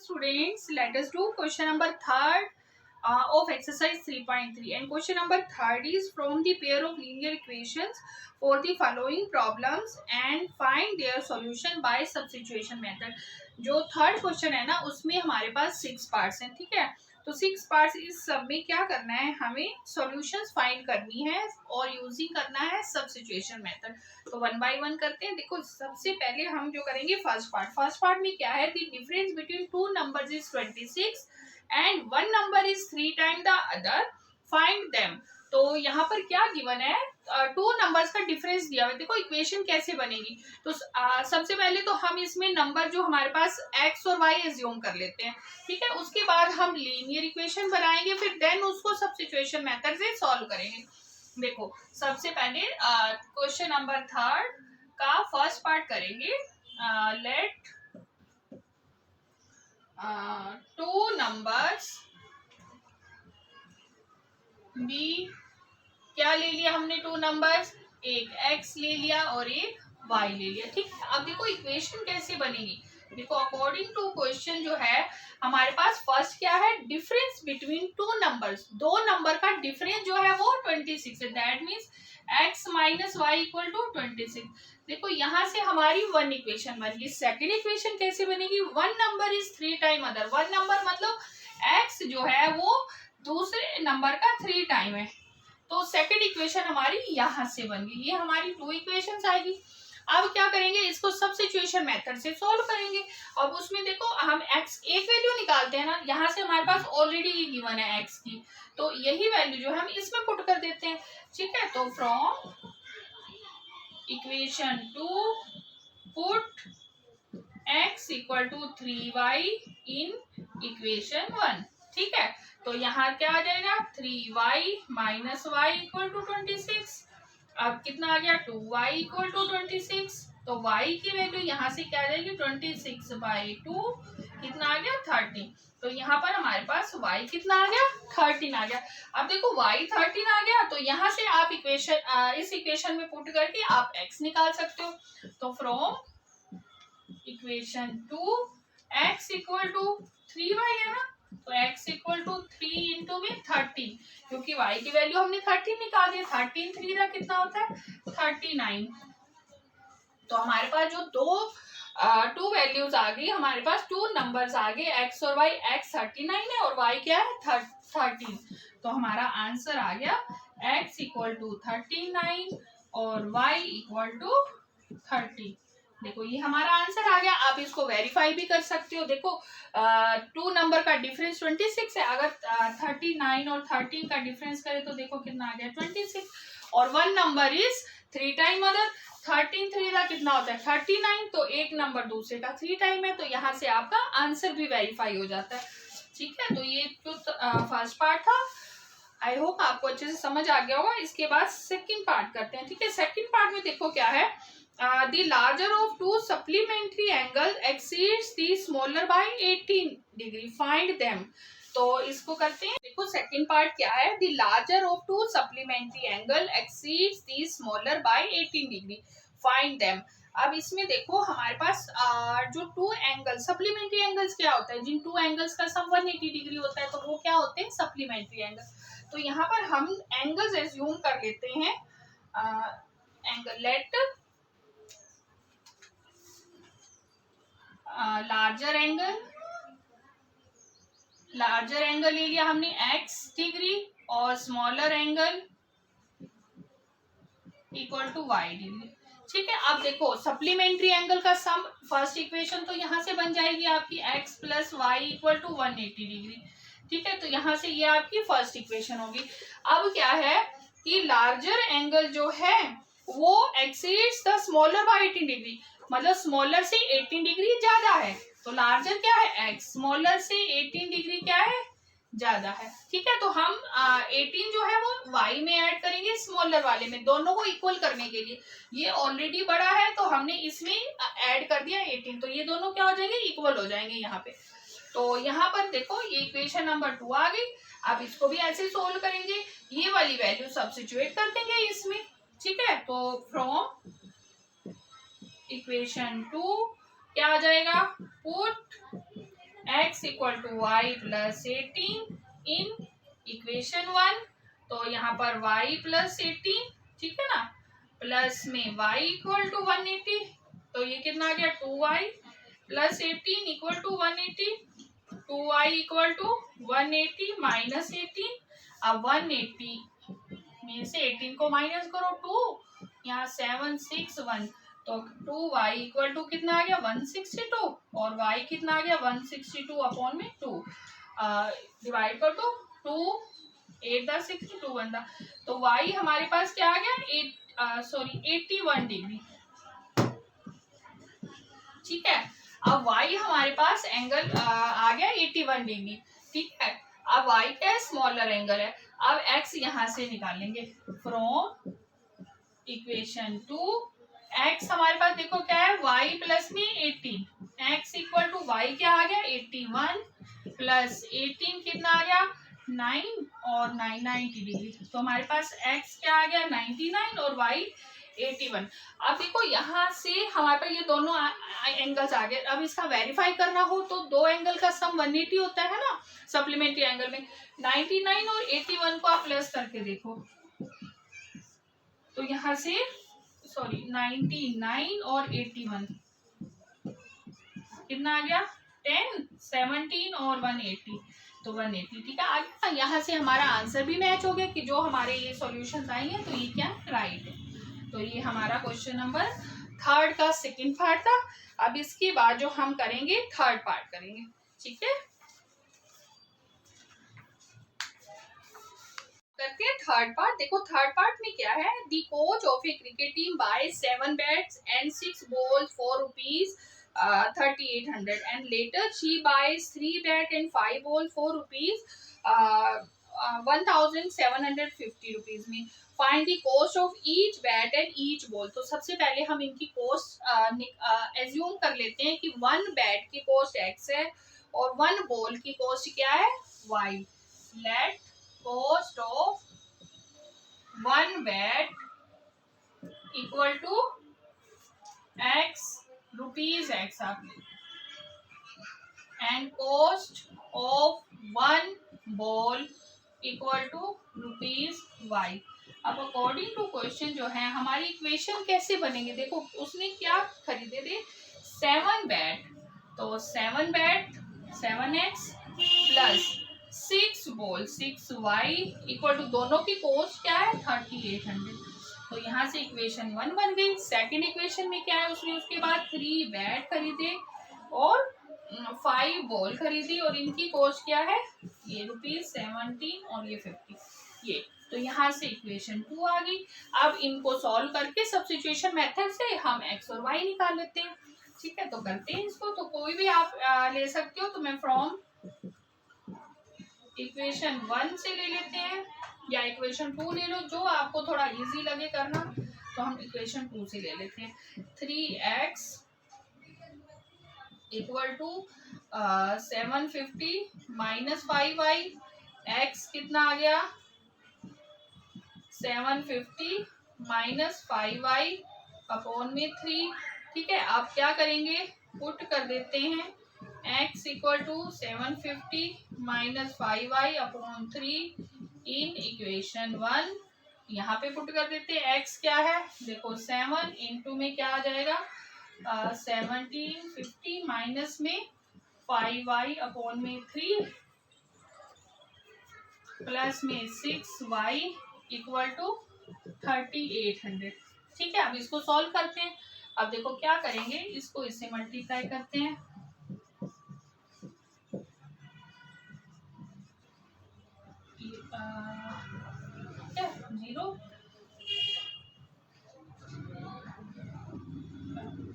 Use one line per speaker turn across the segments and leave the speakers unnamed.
students, let us do question number third of exercise 3.3, and question number third is from the pair of linear equations for the following problems and find their solution by substitution method. जो third question है ना उसमें हमारे पास 6 parts हैं, ठीक है। तो 6 parts, इस सब में क्या करना है, हमें सॉल्यूशंस फाइंड करनी है और यूजिंग करना है सब्स्टिट्यूशन मेथड। तो वन बाय वन करते हैं। देखो सबसे पहले हम जो करेंगे फर्स्ट पार्ट में क्या है, the difference between two numbers is 26 and one number is 3 time the other, find them. तो यहाँ पर क्या गिवन है, टू नंबर्स का डिफरेंस दिया हुआ है। देखो इक्वेशन कैसे बनेगी, तो सबसे पहले तो हम इसमें नंबर जो हमारे पास x और y एज्यूम कर लेते हैं, ठीक है। उसके बाद हम लीनियर इक्वेशन बनाएंगे, फिर देन उसको सब्स्टिट्यूशन मेथड से सॉल्व करेंगे। देखो सबसे पहले क्वेश्चन नंबर थर्ड का फर्स्ट पार्ट करेंगे। लेट टू नंबर्स बी, क्या ले लिया हमने, टू नंबर्स, एक x ले लिया और एक y ले लिया, ठीक है। अब देखो इक्वेशन कैसे बनेगी। देखो अकॉर्डिंग टू क्वेश्चन जो है हमारे पास फर्स्ट क्या है, डिफरेंस बिटवीन टू नंबर्स, दो नंबर का डिफरेंस जो है वो 26 है, that means x minus Y equal to 26। देखो यहाँ से हमारी वन इक्वेशन बन गई। सेकेंड इक्वेशन कैसे बनेगी, one number is 3 time other, one number मतलब x जो है वो दूसरे नंबर का 3 टाइम है। तो सेकंड इक्वेशन हमारी यहां से बन गई, ये हमारी टू इक्वेशंस आएगी। अब क्या करेंगे, इसको सब्स्टिट्यूशन मेथड से सॉल्व करेंगे। अब उसमें देखो हम x एक वैल्यू निकालते हैं ना, यहाँ से हमारे पास ऑलरेडी ये गिवन है x की, तो यही वैल्यू जो हम इसमें पुट कर देते हैं, ठीक है। तो from equation two put x equal to 3y in equation 1, ठीक है। तो यहाँ क्या आ जाएगा, 3y minus Y equal to 26। अब कितना आ गया, 2y इक्वल टू 26। तो y की वैल्यू यहाँ से क्या आ जाएगी, 26/2 कितना आ गया, 13। तो यहाँ पर हमारे पास y कितना आ गया, 13 आ गया। अब देखो y 13 आ गया, तो यहाँ से आप इक्वेशन इस इक्वेशन में पुट करके आप x निकाल सकते हो। तो from equation two x equal to 3y है ना, तो x इक्वल टू 3 इंटू में 13, क्योंकि y की वैल्यू हमने 13 निकाल दी, 13 3 का कितना होता है, 39। तो हमारे पास जो टू वैल्यूज आ गई, हमारे पास टू नंबर्स आ गए x और y, x 39 है और y क्या है 13। तो हमारा आंसर आ गया x इक्वल टू 39 और y इक्वल टू 30। देखो ये हमारा आंसर आ गया। आप इसको वेरीफाई भी कर सकते हो। देखो टू नंबर का डिफरेंस 26 है, अगर 39 और 13 का डिफरेंस करें तो देखो कितना आ गया 26, और one number is 3 time other, 13 3 का कितना होता है 39, तो एक नंबर दूसरे का 3 टाइम है, तो यहाँ से आपका आंसर भी वेरीफाई हो जाता है, ठीक है। तो ये जो फर्स्ट पार्ट था, आई होप आपको अच्छे से समझ आ गया होगा। इसके बाद सेकंड पार्ट करते हैं, ठीक है। सेकंड पार्ट में देखो क्या है, the larger of two supplementary angles exceeds the smaller by 18 degree, find them। तो इसको करते हैं। देखो सेकंड पार्ट क्या है, the larger of two supplementary angle exceeds the smaller by 18 degree, find them। अब इसमें देखो हमारे पास जो टू एंगल, सप्लीमेंट्री एंगल्स क्या होता है, जिन टू एंगल्स का सम 180 डिग्री होता है, तो वो क्या होते हैं, सप्लीमेंट्री एंगल। तो यहाँ पर हम एंगल्स एज्यूम कर लेते हैं। एंगल लेट लार्जर एंगल ले लिया हमने x डिग्री और smaller angle equal to y degree, ठीक है। अब देखो सप्लीमेंट्री एंगल का सम, फर्स्ट इक्वेशन तो यहाँ से बन जाएगी आपकी x plus Y equal to 180 degree, ठीक है। तो यहाँ से ये आपकी फर्स्ट इक्वेशन होगी। अब क्या है कि लार्जर एंगल जो है वो exceeds the smaller by 18 degree, मतलब स्मॉलर से 18 डिग्री ज्यादा है। तो लार्जर क्या है x, स्मॉलर से 18 डिग्री क्या है, ज्यादा है, ठीक है। तो हम 18 जो है वो y में ऐड करेंगे, स्मॉलर वाले में, दोनों को इक्वल करने के लिए। ये ऑलरेडी बड़ा है तो हमने इसमें ऐड कर दिया 18, तो ये दोनों क्या हो जाएंगे, इक्वल हो जाएंगे यहाँ पे। तो यहाँ पर देखो ये इक्वेशन नंबर 2 आ गई। अब इसको भी ऐसे सोल्व करेंगे, ये वाली वैल्यू सब्स्टिट्यूट कर देंगे इसमें, ठीक है। तो फ्रॉम इक्वेशन 2 क्या आ जाएगा, put x equal to Y plus 18 in equation 1। तो यहाँ पर y प्लस 18, ठीक है ना, प्लस में y इक्वल टू 180। तो ये कितना आ गया 2y plus 18 equal to 180। 2y equal to 180 minus 18। अब 180 में से 18 को माइनस करो 2, यहाँ 761। तो 2y इक्वल टू कितना आ गया 162 और y कितना आ गया 162 अपॉन में 2। डिवाइड कर दो 2 8 दा 62 बनता। तो y हमारे पास क्या आ गया 81 डिग्री, ठीक है। अब y हमारे पास एंगल आ गया 81 डिग्री, ठीक है। अब y क्या स्मॉलर एंगल है। अब x यहां से निकालेंगे फ्रॉम इक्वेशन 2। x हमारे पास देखो क्या है y प्लस में 18, x इक्वल टू y क्या आ गया 81 प्लस 18 कितना आ गया 9 और 9 90 डिग्री। तो हमारे पास x क्या आ गया 99 और y 81। अब देखो यहाँ से हमारे पास ये दोनों एंगल्स आ गए। अब इसका वेरीफाई करना हो तो दो एंगल का सम 180 होता है ना सप्लीमेंट्री एंगल में। 99 और 81 को आप प्लस करके देखो तो यहाँ से 99 और 81 कितना आ गया 10, 17 और 180। तो 180, ठीक है, आ गया। यहाँ से हमारा आंसर भी मैच हो गया कि जो हमारे ये सॉल्यूशंस आई हैं तो ये क्या राइट है। तो ये हमारा क्वेश्चन नंबर 3 का सेकंड पार्ट था। अब इसके बाद जो हम करेंगे थर्ड पार्ट करेंगे, ठीक है। करते हैं थर्ड पार्ट। देखो थर्ड पार्ट में क्या है, the coach of a cricket team buy 7 bats and 6 balls for rupees 3800 and later she buys 3 bat and 5 ball for rupees 1750 rupees में find the cost of each bat and each ball. तो सबसे पहले हम इनकी cost assume कर लेते हैं कि 1 बैट की कॉस्ट x है और 1 बॉल की कॉस्ट क्या है y। Let cost of 1 bat equal to x rupees x and cost of 1 ball equal to rupees y। अब अकॉर्डिंग टू क्वेश्चन जो है हमारी इक्वेशन कैसे बनेंगे, देखो उसने क्या खरीदे थे 7 बैट। तो 7 bat 7x plus 6 ball 6y equal to दोनों की कॉस्ट क्या है 3800। तो यहाँ से इक्वेशन 1 बन गई। सेकंड इक्वेशन में क्या है उसने उसके बाद 3 बैट खरीदे और 5 बॉल खरीदी और इनकी कॉस्ट क्या है ये ₹17 और ये 50 ये। तो यहाँ से इक्वेशन 2 आ गई। अब इनको सॉल्व करके सब्स्टिट्यूशन मेथड से हम x और y निकाल लेते हैं, ठीक है। तो करते हैं इसको। तो कोई भी आप ले सकते हो। तो मैं फ्रॉम इक्वेशन 1 से ले लेते हैं या इक्वेशन 2 ले लो, जो आपको थोड़ा इजी लगे करना। तो हम इक्वेशन 2 से ले लेते हैं 3x equal to 750 minus 5y। x कितना आ गया 750 माइनस 5y अपॉन में 3, ठीक है। अब क्या करेंगे पुट कर देते हैं x equal to 750 minus 5y upon 3 in equation 1। यहाँ पे पुट कर देते हैं x क्या है देखो 7 इंटू में क्या आ जाएगा 1750 माइनस में 5y अपॉन में 3 प्लस में 6y इक्वल टू 3800, ठीक है। अब इसको सॉल्व करते हैं। अब देखो क्या करेंगे इसको इससे मल्टीप्लाई करते हैं। क्या 0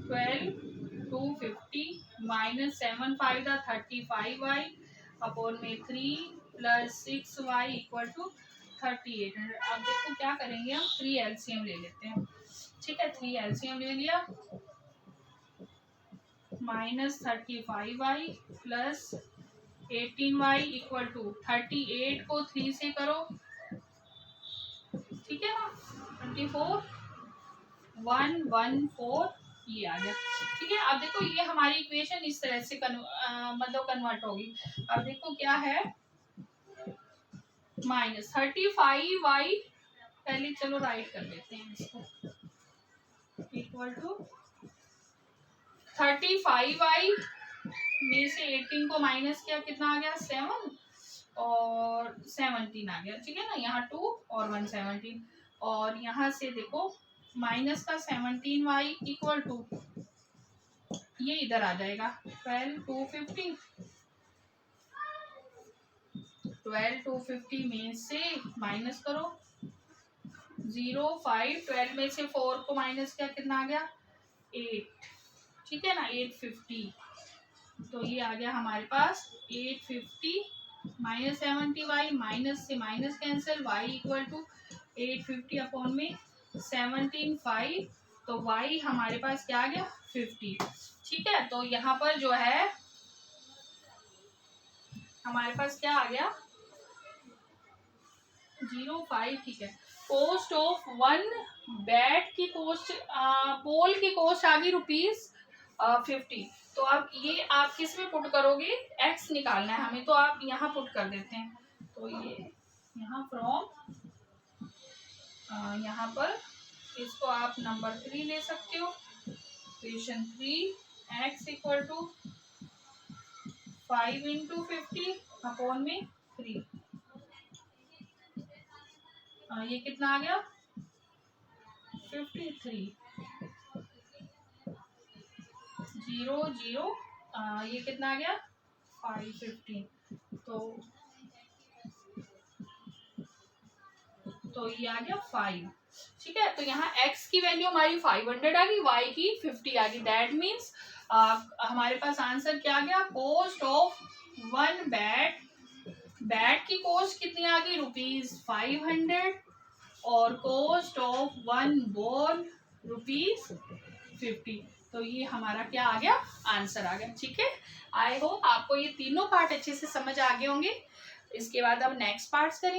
12 250 माइनस 7 5 दा 35y अपॉन में 3 प्लस 6y इक्वल टू 3800। अब देखो क्या करेंगे हम 3 एलसीएम ले लेते हैं, ठीक है। 3 एलसीएम ले लिया minus 35y plus 18y equal to 38 को 3 से करो, ठीक है ना 24 114 ये आ गया। ठीक है, अब देखो ये हमारी इक्वेशन इस तरह से मतलब कन्वर्ट होगी। अब देखो क्या है, -35y, पहले चलो राइट कर लेते हैं इसको, इक्वल टू 35y में से 18 को माइनस किया, कितना आ गया 7 और 17 आ गया। ठीक है ना, यहाँ 2 और 1 17, और यहाँ से देखो माइनस का 17y इक्वल टू, ये इधर आ जाएगा 12 250, 12 250 में से माइनस करो 0 5, 12 में से 4 को माइनस किया, कितना आ गया 8। ठीक है ना, 850, तो ये आ गया हमारे पास 850 माइनस 70y, माइनस से minus cancel, y equal to 850 upon में 17 5, तो y हमारे पास क्या आ गया 50। ठीक है, तो यहाँ पर जो है हमारे पास क्या आ गया 0.5। ठीक है, कॉस्ट ऑफ 1 बैट की कॉस्ट, पोल की कॉस्ट आ गई ₹50। तो आप ये आप किस में पुट करोगे, x निकालना है हमें, तो आप यहाँ पुट कर देते हैं। तो ये यहाँ फ्रॉम, यहाँ पर इसको आप नंबर 3 ले सकते हो, equation 3, x equal to 5 into 50 upon में 3, ये कितना आ गया 53 0 0, ये कितना आ गया 515, तो ये आ गया 5। ठीक है, तो यहाँ x की वैल्यू हमारी 500 आ गई, y की 50 आ गई। दैट मीन्स हमारे पास आंसर क्या आ गया, कॉस्ट ऑफ 1 बैट, बैट की कॉस्ट कितनी आ गई ₹500, और कॉस्ट ऑफ 1 बॉल ₹50। तो ये हमारा क्या आ गया, आंसर आ गया। ठीक है, आई होप आपको ये तीनों पार्ट अच्छे से समझ आ गए होंगे। इसके बाद अब नेक्स्ट पार्ट्स करेंगे।